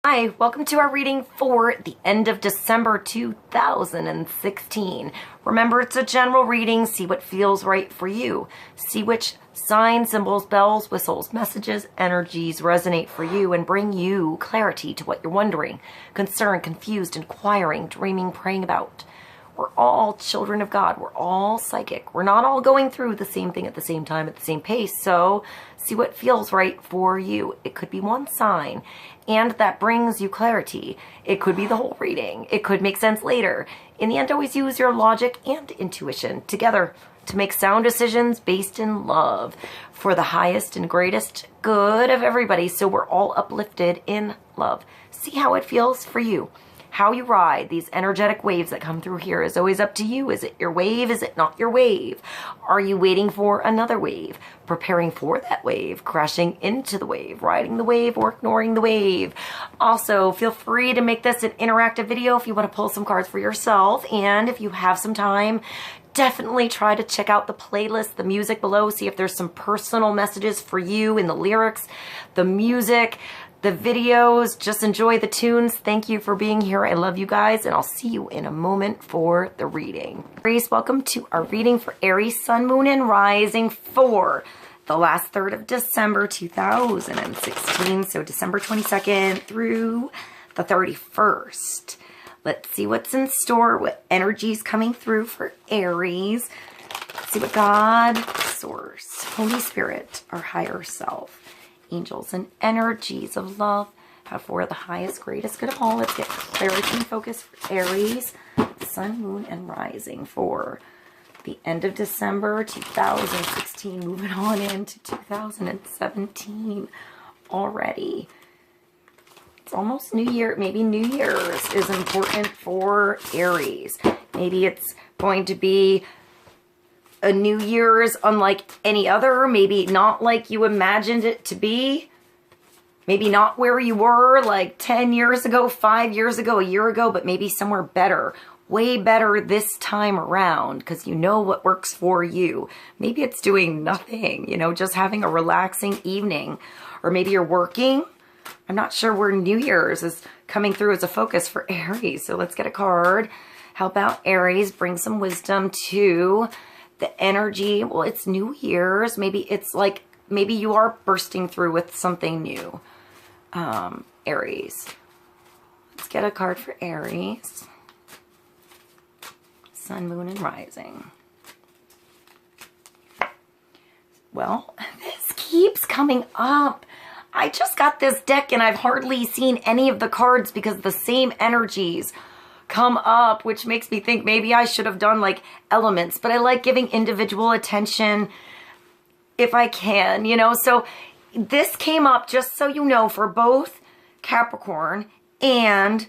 Hi, welcome to our reading for the end of December 2016. Remember, it's a general reading. See what feels right for you. See which signs, symbols, bells, whistles, messages, energies resonate for you and bring you clarity to what you're wondering, concerned, confused, inquiring, dreaming, praying about. We're all children of God. We're all psychic. We're not all going through the same thing at the same time, at the same pace. So see what feels right for you. It could be one sign, and that brings you clarity. It could be the whole reading. It could make sense later. In the end, always use your logic and intuition together to make sound decisions based in love for the highest and greatest good of everybody. So we're all uplifted in love. See how it feels for you. How you ride these energetic waves that come through here is always up to you. Is it your wave? Is it not your wave? Are you waiting for another wave? Preparing for that wave? Crashing into the wave? Riding the wave or ignoring the wave? Also, feel free to make this an interactive video if you want to pull some cards for yourself. And if you have some time, definitely try to check out the playlist, the music below. See if there's some personal messages for you in the lyrics, the music, the videos. Just enjoy the tunes. Thank you for being here. I love you guys, and I'll see you in a moment for the reading. Aries, welcome to our reading for Aries, Sun, Moon, and Rising for the last third of December 2016. So December 22nd through the 31st. Let's see what's in store, what energy's coming through for Aries. Let's see what God, Source, Holy Spirit, our higher self, angels and energies of love have for the highest, greatest good of all. Let's get clarity and focus for Aries, Sun, Moon, and Rising for the end of December 2016. Moving on into 2017 already. It's almost New Year. Maybe New Year's is important for Aries. Maybe it's going to be a New Year's unlike any other, maybe not like you imagined it to be, maybe not where you were like 10 years ago, 5 years ago, a year ago, but maybe somewhere better, way better this time around, because you know what works for you. Maybe it's doing nothing, you know, just having a relaxing evening, or maybe you're working. I'm not sure where New Year's is coming through as a focus for Aries, so let's get a card. How about Aries? Bring some wisdom to the energy. Well, it's New Year's. Maybe it's like, maybe you are bursting through with something new. Aries. Let's get a card for Aries. Sun, Moon, and Rising. Well, this keeps coming up. I just got this deck and I've hardly seen any of the cards because the same energies come up, which makes me think maybe I should have done like elements, but I like giving individual attention if I can, you know. So this came up, just so you know, for both Capricorn and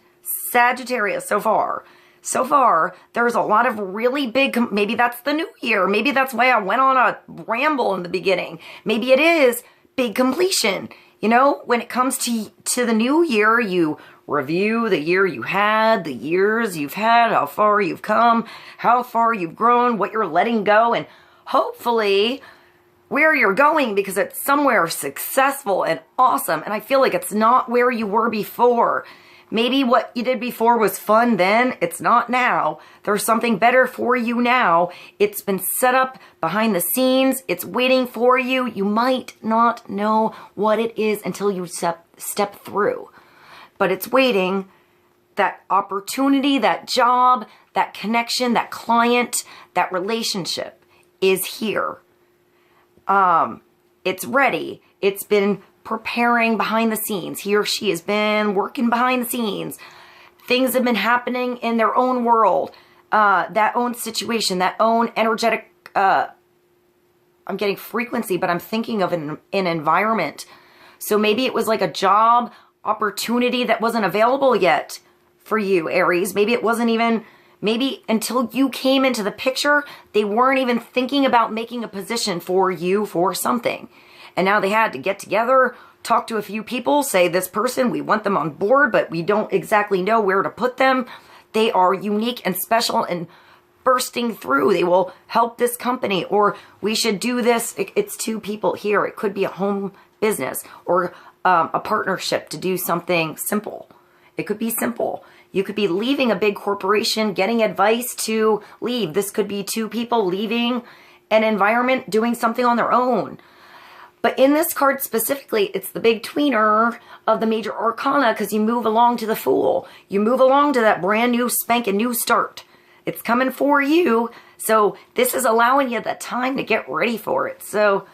Sagittarius so far. So far, there's a lot of really big, maybe that's the new year. Maybe that's why I went on a ramble in the beginning. Maybe it is big completion. You know, when it comes to the new year, you review the year you had, the years you've had, how far you've come, how far you've grown, what you're letting go, and hopefully where you're going, because it's somewhere successful and awesome. And I feel like it's not where you were before. Maybe what you did before was fun then. It's not now. There's something better for you now. It's been set up behind the scenes. It's waiting for you. You might not know what it is until you step through. But it's waiting. That opportunity, that job, that connection, that client, that relationship is here. It's ready. It's been preparing behind the scenes. He or she has been working behind the scenes. Things have been happening in their own world, that own situation, that own energetic, I'm getting frequency, but I'm thinking of an environment. So maybe it was like a job opportunity that wasn't available yet for you, Aries. Maybe it wasn't even, maybe until you came into the picture, they weren't even thinking about making a position for you for something. And now they had to get together, talk to a few people, say this person, we want them on board, but we don't exactly know where to put them. They are unique and special and bursting through. They will help this company, or we should do this. It's two people here. It could be a home business or a partnership to do something simple. It could be simple. You could be leaving a big corporation, getting advice to leave. This could be two people leaving an environment, doing something on their own. But in this card specifically, it's the big tweener of the major arcana because you move along to the Fool. You move along to that brand new spanking new start. It's coming for you. So this is allowing you the time to get ready for it. So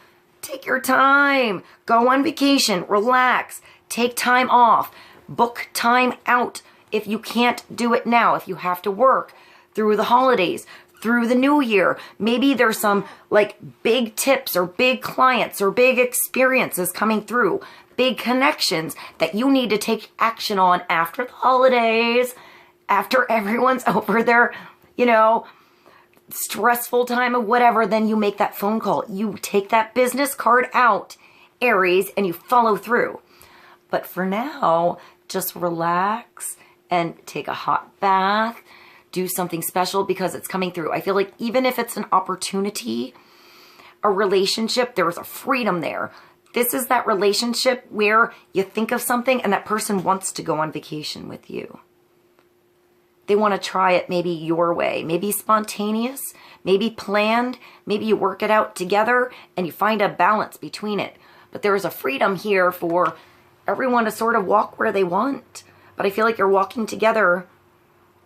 take your time. Go on vacation. Relax. Take time off. Book time out if you can't do it now. If you have to work through the holidays, through the new year. Maybe there's some like big tips or big clients or big experiences coming through, big connections that you need to take action on after the holidays, after everyone's over their, you know, stressful time or whatever. Then you make that phone call. You take that business card out, Aries, and you follow through. But for now, just relax and take a hot bath. Do something special because it's coming through. I feel like even if it's an opportunity, a relationship, there's a freedom there. This is that relationship where you think of something and that person wants to go on vacation with you. They want to try it maybe your way, maybe spontaneous, maybe planned, maybe you work it out together and you find a balance between it. But there is a freedom here for everyone to sort of walk where they want. But I feel like you're walking together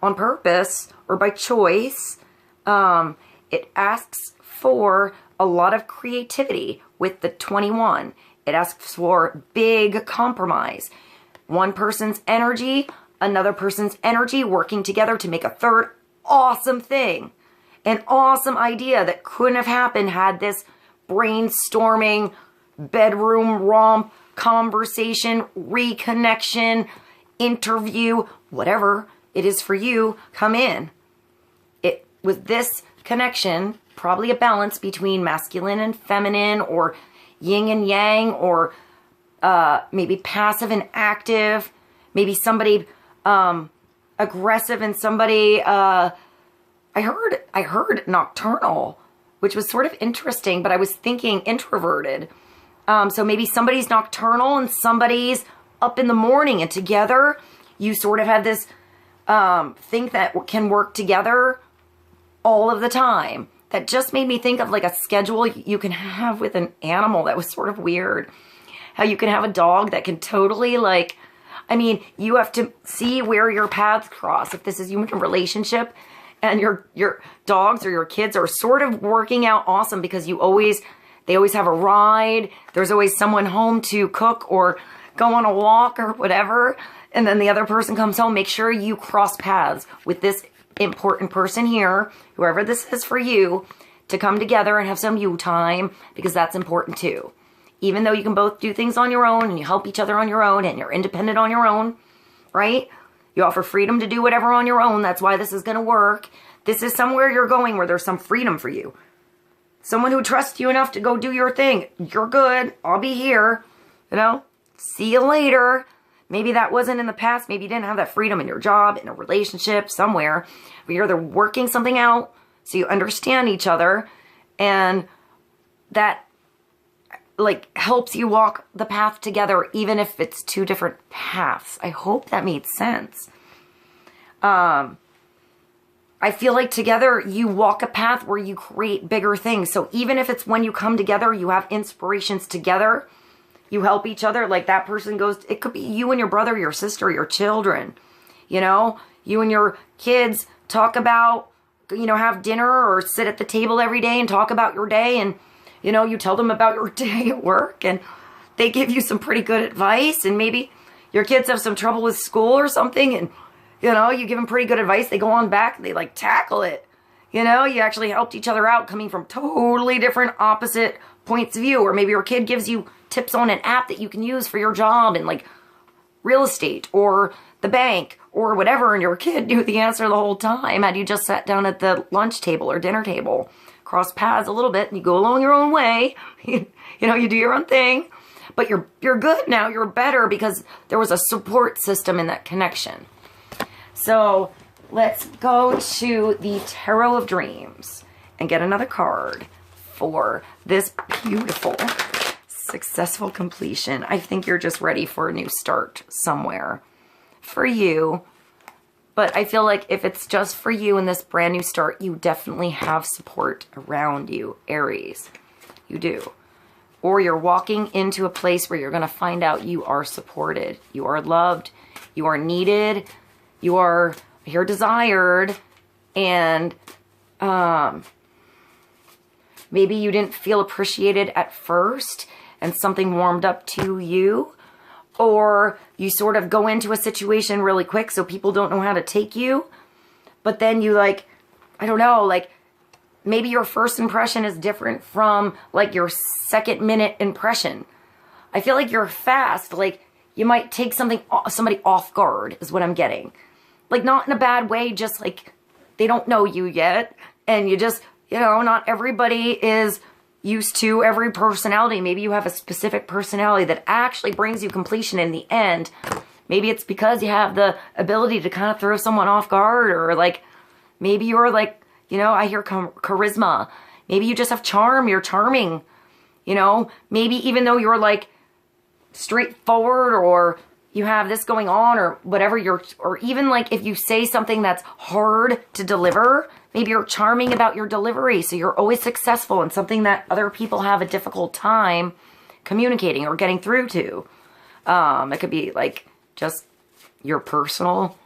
on purpose or by choice. It asks for a lot of creativity with the 21. It asks for big compromise. One person's energy, another person's energy working together to make a third awesome thing. An awesome idea that couldn't have happened had this brainstorming, bedroom romp, conversation, reconnection, interview, whatever it is for you, come in. It with this connection, probably a balance between masculine and feminine, or yin and yang, or maybe passive and active, maybe somebody aggressive and somebody I heard nocturnal, which was sort of interesting, but I was thinking introverted. So maybe somebody's nocturnal and somebody's up in the morning, and together you sort of have this think that can work together all of the time. That just made me think of like a schedule you can have with an animal. That was sort of weird. How you can have a dog that can totally like, I mean, you have to see where your paths cross. If this is you in a relationship and your dogs or your kids are sort of working out awesome because they always have a ride. There's always someone home to cook or go on a walk or whatever. And then the other person comes home. Make sure you cross paths with this important person here, whoever this is for you, to come together and have some you time, because that's important too. Even though you can both do things on your own and you help each other on your own and you're independent on your own, right? You offer freedom to do whatever on your own. That's why this is going to work. This is somewhere you're going where there's some freedom for you. Someone who trusts you enough to go do your thing. You're good. I'll be here. You know? See you later. Maybe that wasn't in the past. Maybe you didn't have that freedom in your job, in a relationship, somewhere. But you're either working something out so you understand each other, and that like helps you walk the path together, even if it's two different paths. I hope that made sense. I feel like together you walk a path where you create bigger things. So even if it's when you come together, you have inspirations together. You help each other. Like that person goes, it could be you and your brother, your sister, your children. You know, you and your kids talk about, you know, have dinner or sit at the table every day and talk about your day. And, you know, you tell them about your day at work and they give you some pretty good advice. And maybe your kids have some trouble with school or something. And, you know, you give them pretty good advice. They go on back and they like tackle it. You know, you actually helped each other out coming from totally different opposite points of view. Or maybe your kid gives you tips on an app that you can use for your job in like real estate or the bank or whatever, and your kid knew the answer the whole time had you just sat down at the lunch table or dinner table, cross paths a little bit, and you go along your own way. You know, you do your own thing, but you're good now. You're better because there was a support system in that connection. So let's go to the Tarot of Dreams and get another card for this beautiful Successful completion. I think you're just ready for a new start somewhere for you. But I feel like if it's just for you in this brand new start, you definitely have support around you, Aries. You do. Or you're walking into a place where you're going to find out you are supported. You are loved. You are needed. You're desired. And maybe you didn't feel appreciated at first and something warmed up to you. Or you sort of go into a situation really quick so people don't know how to take you. But then you like, I don't know, like maybe your first impression is different from like your second minute impression. I feel like you're fast. Like you might take somebody off guard is what I'm getting. Like not in a bad way, just like they don't know you yet. And you just, you know, not everybody is used to every personality. Maybe you have a specific personality that actually brings you completion in the end. Maybe it's because you have the ability to kind of throw someone off guard, or like maybe you're like, you know, I hear charisma. Maybe you just have charm. You're charming, you know, maybe even though you're like straightforward or you have this going on or whatever or even like if you say something that's hard to deliver, maybe you're charming about your delivery. So you're always successful in something that other people have a difficult time communicating or getting through to. It could be like just your personal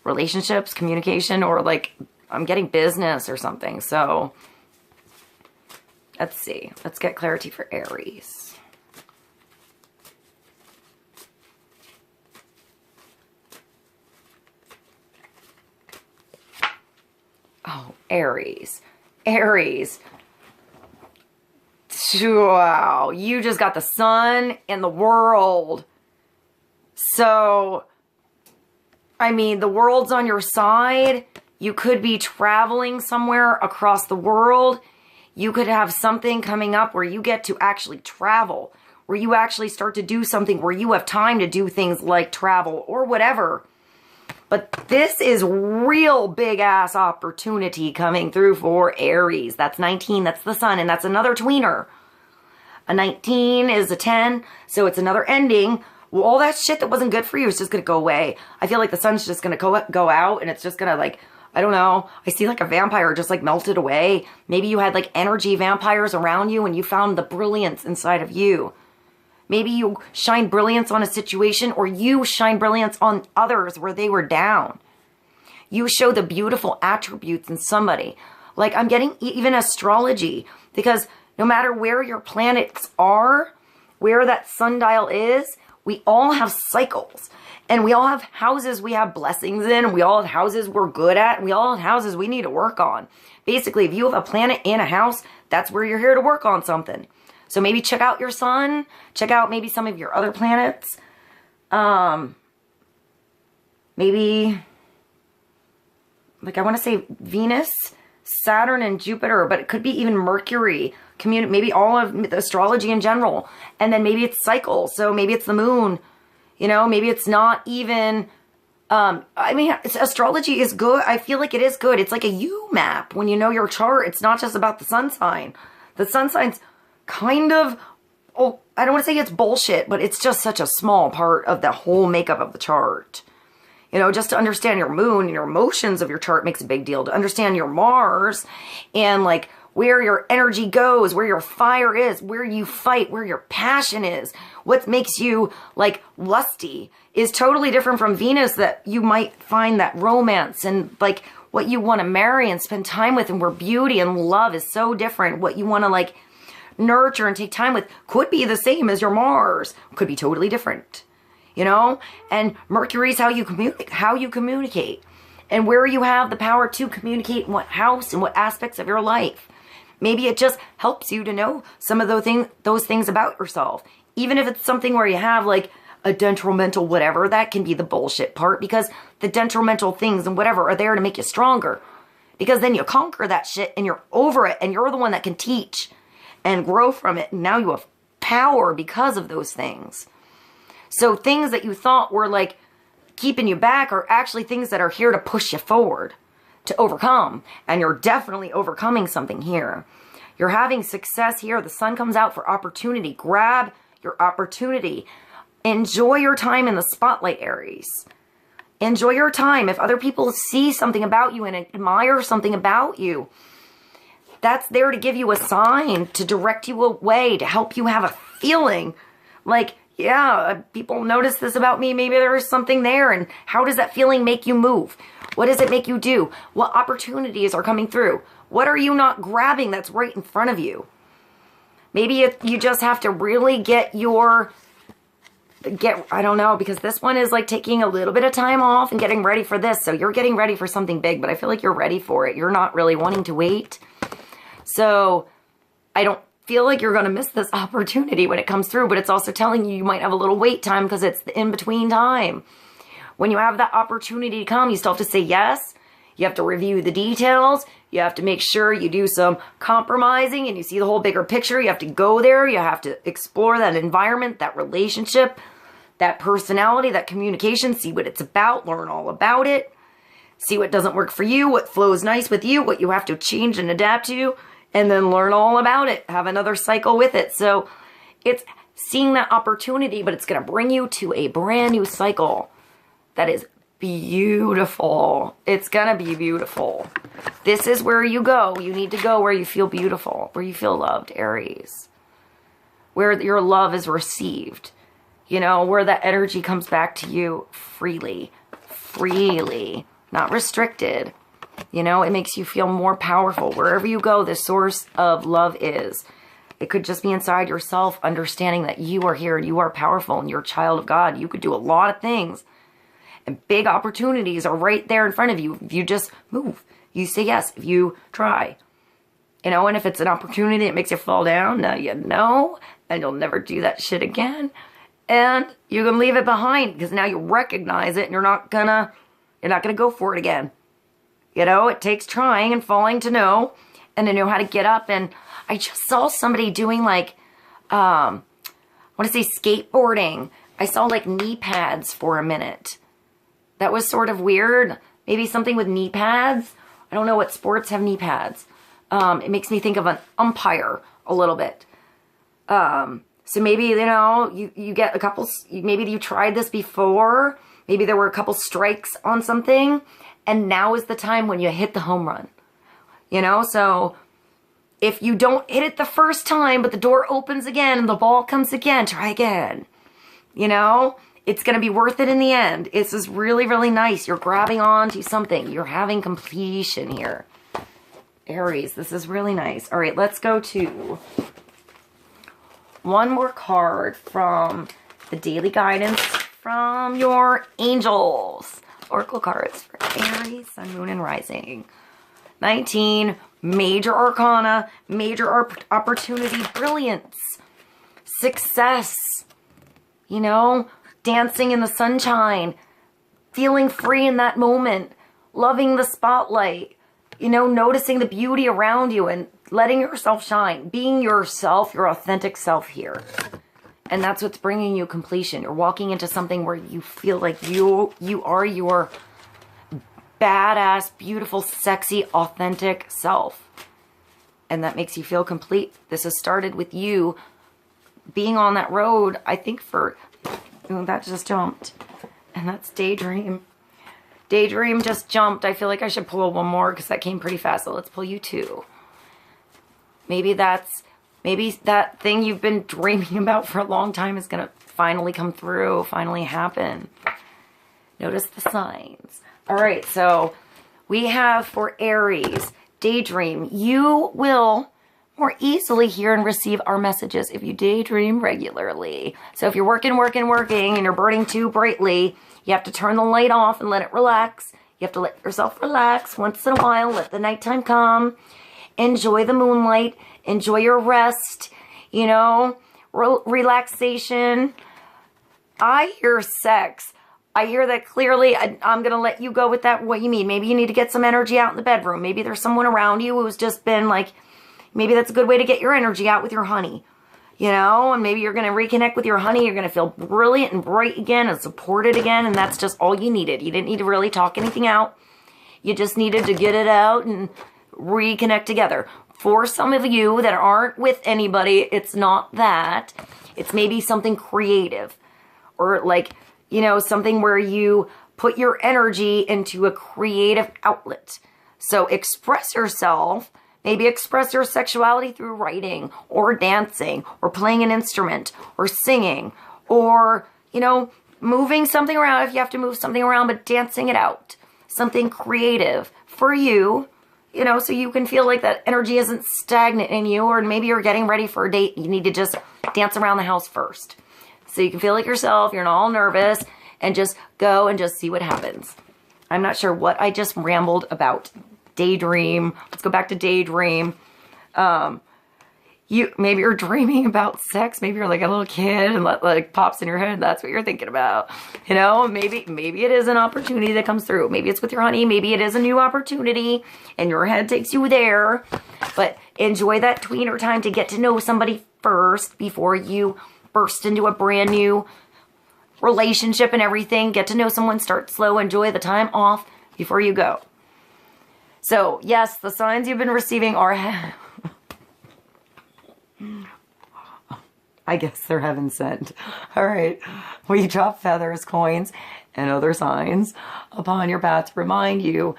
relationships, communication, or like I'm getting business or something. So let's see. Let's get clarity for Aries. Oh, Aries. Aries. Wow. You just got the sun in the world. So, I mean, the world's on your side. You could be traveling somewhere across the world. You could have something coming up where you get to actually travel, where you actually start to do something where you have time to do things like travel or whatever. But this is real big ass opportunity coming through for Aries. That's 19, that's the sun, and that's another tweener. A 19 is a 10, so it's another ending. Well, all that shit that wasn't good for you is just going to go away. I feel like the sun's just going to go out, and it's just going to like, I don't know. I see like a vampire just like melted away. Maybe you had like energy vampires around you and you found the brilliance inside of you. Maybe you shine brilliance on a situation, or you shine brilliance on others where they were down. You show the beautiful attributes in somebody. Like I'm getting even astrology, because no matter where your planets are, where that sundial is, we all have cycles. And we all have houses we have blessings in, and we all have houses we're good at, and we all have houses we need to work on. Basically, if you have a planet in a house, that's where you're here to work on something. So maybe check out your sun, check out maybe some of your other planets. Maybe, like I want to say Venus, Saturn, and Jupiter, but it could be even Mercury, maybe all of the astrology in general. And then maybe it's cycles, so maybe it's the moon, you know, maybe it's not even, I mean, astrology is good. I feel like it is good. It's like a U map when you know your chart. It's not just about the sun sign. The sun sign's kind of, oh, I don't want to say it's bullshit, but it's just such a small part of the whole makeup of the chart. You know, just to understand your moon and your emotions of your chart makes a big deal. To understand your Mars and like where your energy goes, where your fire is, where you fight, where your passion is, what makes you like lusty is totally different from Venus, that you might find that romance and like what you want to marry and spend time with, and where beauty and love is so different. What you want to like nurture and take time with could be the same as your Mars, could be totally different, you know. And Mercury's how you communicate and where you have the power to communicate in what house and what aspects of your life. Maybe it just helps you to know some of those things about yourself, even if it's something where you have like a detrimental whatever. That can be the bullshit part, because the detrimental things and whatever are there to make you stronger, because then you conquer that shit and you're over it, and you're the one that can teach and grow from it. And now you have power because of those things. So things that you thought were like keeping you back are actually things that are here to push you forward, to overcome. And you're definitely overcoming something here. You're having success here. The sun comes out for opportunity. Grab your opportunity. Enjoy your time in the spotlight, Aries. Enjoy your time. If other people see something about you and admire something about you, that's there to give you a sign, to direct you away, to help you have a feeling like, yeah, people notice this about me. Maybe there is something there. And how does that feeling make you move? What does it make you do? What opportunities are coming through? What are you not grabbing that's right in front of you? Maybe you just have to really I don't know, because this one is like taking a little bit of time off and getting ready for this. So you're getting ready for something big, but I feel like you're ready for it. You're not really wanting to wait. So I don't feel like you're going to miss this opportunity when it comes through, but it's also telling you might have a little wait time because it's the in-between time. When you have that opportunity to come, you still have to say yes. You have to review the details. You have to make sure you do some compromising and you see the whole bigger picture. You have to go there. You have to explore that environment, that relationship, that personality, that communication, see what it's about, learn all about it, see what doesn't work for you, what flows nice with you, what you have to change and adapt to, and then learn all about it, have another cycle with it. So it's seeing that opportunity, but it's going to bring you to a brand new cycle that is beautiful. It's going to be beautiful. This is where you go. You need to go where you feel beautiful, where you feel loved, Aries, where your love is received. You know, where that energy comes back to you freely, not restricted. You know, it makes you feel more powerful. Wherever you go, the source of love is. It could just be inside yourself, understanding that you are here and you are powerful and you're a child of God. You could do a lot of things. And big opportunities are right there in front of you. If you just move, you say yes, if you try. You know, and if it's an opportunity that makes you fall down, now you know, and you'll never do that shit again. And you can leave it behind because now you recognize it and you're not gonna go for it again. You know, it takes trying and falling to know and to know how to get up. And I just saw somebody doing like, I want to say skateboarding. I saw like knee pads for a minute. That was sort of weird. Maybe something with knee pads. I don't know what sports have knee pads. It makes me think of an umpire a little bit. So maybe, you know, you get a couple, maybe you tried this before. Maybe there were a couple strikes on something. And now is the time when you hit the home run. You know, so if you don't hit it the first time, but the door opens again and the ball comes again, try again. You know, it's going to be worth it in the end. This is really, really nice. You're grabbing onto something. You're having completion here. Aries, this is really nice. All right, let's go to one more card from the daily guidance from your angels. Oracle cards for Aries, Sun, Moon, and Rising. 19, major arcana, major opportunity, brilliance, success, you know, dancing in the sunshine, feeling free in that moment, loving the spotlight, you know, noticing the beauty around you and letting yourself shine, being yourself, your authentic self here. And that's what's bringing you completion. You're walking into something where you feel like you are your badass, beautiful, sexy, authentic self. And that makes you feel complete. This has started with you being on that road, I think for, oh, that just jumped. And that's Daydream. Daydream just jumped. I feel like I should pull one more because that came pretty fast. So let's pull you two. Maybe that thing you've been dreaming about for a long time is going to finally come through, finally happen. Notice the signs. All right, so we have for Aries, Daydream. You will more easily hear and receive our messages if you daydream regularly. So if you're working, and you're burning too brightly, you have to turn the light off and let it relax. You have to let yourself relax once in a while. Let the nighttime come. Enjoy the moonlight. Enjoy your rest. You know, relaxation. I hear sex. I hear that clearly. I'm going to let you go with that, what you mean. Maybe you need to get some energy out in the bedroom. Maybe there's someone around you who's just been like, maybe that's a good way to get your energy out with your honey. You know, and maybe you're going to reconnect with your honey. You're going to feel brilliant and bright again and supported again. And that's just all you needed. You didn't need to really talk anything out. You just needed to get it out and reconnect together. For some of you that aren't with anybody, it's not that. It's maybe something creative, or like, you know, something where you put your energy into a creative outlet. So express yourself, maybe express your sexuality through writing or dancing or playing an instrument or singing or, you know, moving something around if you have to move something around, but dancing it out. Something creative for you, you know, so you can feel like that energy isn't stagnant in you, or maybe you're getting ready for a date. You need to just dance around the house first. So you can feel like yourself, you're not all nervous, and just go and just see what happens. I'm not sure what I just rambled about. Daydream. Let's go back to daydream. Maybe you're dreaming about sex. Maybe you're like a little kid and like pops in your head. That's what you're thinking about. You know, maybe it is an opportunity that comes through. Maybe it's with your honey. Maybe it is a new opportunity and your head takes you there. But enjoy that tweener time to get to know somebody first before you burst into a brand new relationship and everything. Get to know someone, start slow, enjoy the time off before you go. So, yes, the signs you've been receiving are, I guess they're heaven sent. All right. We drop feathers, coins, and other signs upon your path to remind you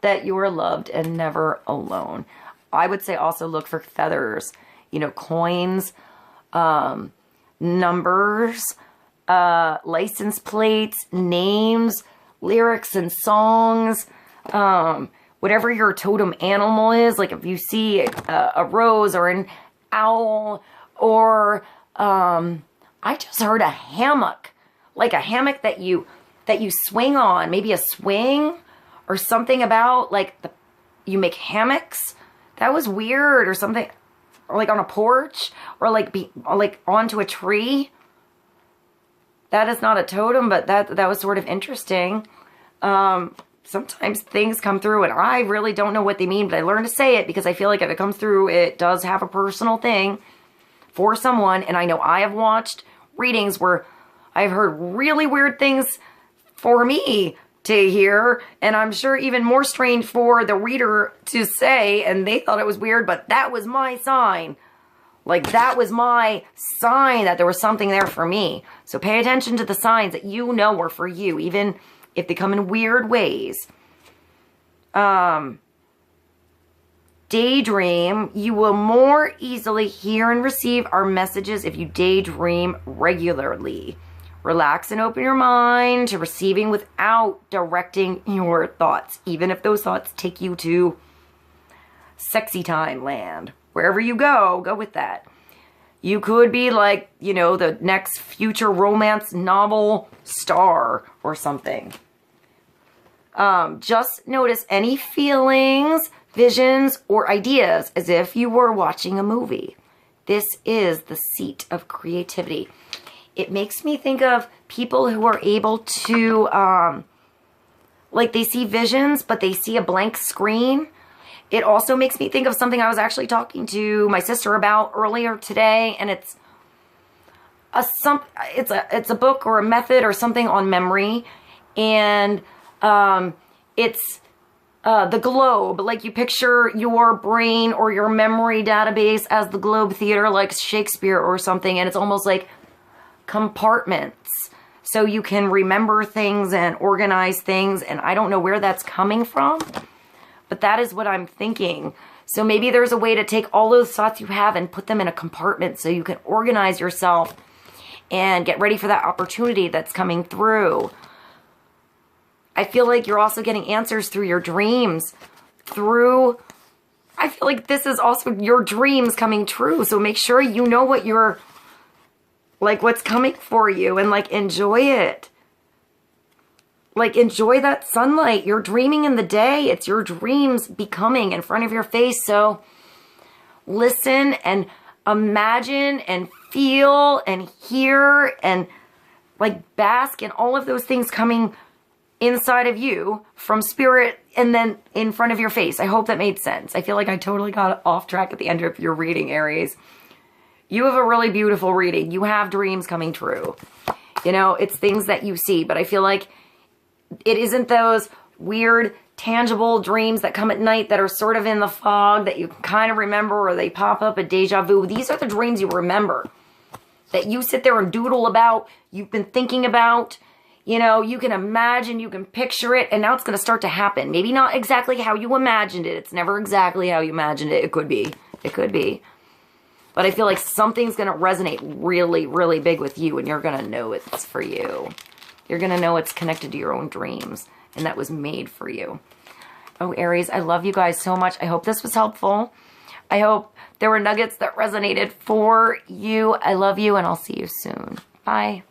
that you are loved and never alone. I would say also look for feathers, you know, coins, numbers, license plates, names, lyrics and songs, whatever your totem animal is. Like if you see a rose or an owl, or I just heard a hammock, like a hammock that you swing on, maybe a swing or something about like you make hammocks. That was weird, or something, or like on a porch, or like onto a tree. That is not a totem, but that was sort of interesting. Sometimes things come through and I really don't know what they mean, but I learn to say it because I feel like if it comes through, it does have a personal thing for someone. And I know I have watched readings where I've heard really weird things for me to hear, and I'm sure even more strange for the reader to say, and they thought it was weird, but that was my sign. Like, that was my sign that there was something there for me. So pay attention to the signs that you know are for you, even if they come in weird ways. Daydream. You will more easily hear and receive our messages if you daydream regularly. Relax and open your mind to receiving without directing your thoughts, even if those thoughts take you to sexy time land. Wherever you go, go with that. You could be like, you know, the next future romance novel star or something. Just notice any feelings, visions, or ideas as if you were watching a movie. This is the seat of creativity. It makes me think of people who are able to, like they see visions, but they see a blank screen. It also makes me think of something I was actually talking to my sister about earlier today, and it's a book or a method or something on memory, and it's the globe. Like you picture your brain or your memory database as the Globe Theater, like Shakespeare or something, and it's almost like compartments, so you can remember things and organize things. And I don't know where that's coming from, but that is what I'm thinking. So maybe there's a way to take all those thoughts you have and put them in a compartment so you can organize yourself and get ready for that opportunity that's coming through. I feel like you're also getting answers through your dreams. I feel like this is also your dreams coming true. So make sure you know what you're, like what's coming for you, and like enjoy it. Like enjoy that sunlight. You're dreaming in the day. It's your dreams becoming in front of your face. So listen and imagine and feel and hear and like bask in all of those things coming inside of you from spirit and then in front of your face. I hope that made sense. I feel like I totally got off track at the end of your reading, Aries. You have a really beautiful reading. You have dreams coming true. You know, it's things that you see, but I feel like it isn't those weird, tangible dreams that come at night that are sort of in the fog that you kind of remember, or they pop up a deja vu. These are the dreams you remember. that you sit there and doodle about, you've been thinking about, you know, you can imagine, you can picture it, and now it's going to start to happen. Maybe not exactly how you imagined it. It's never exactly how you imagined it. It could be. It could be. But I feel like something's going to resonate really, really big with you, and you're going to know it's for you. You're going to know it's connected to your own dreams, and that was made for you. Oh, Aries, I love you guys so much. I hope this was helpful. I hope there were nuggets that resonated for you. I love you, and I'll see you soon. Bye.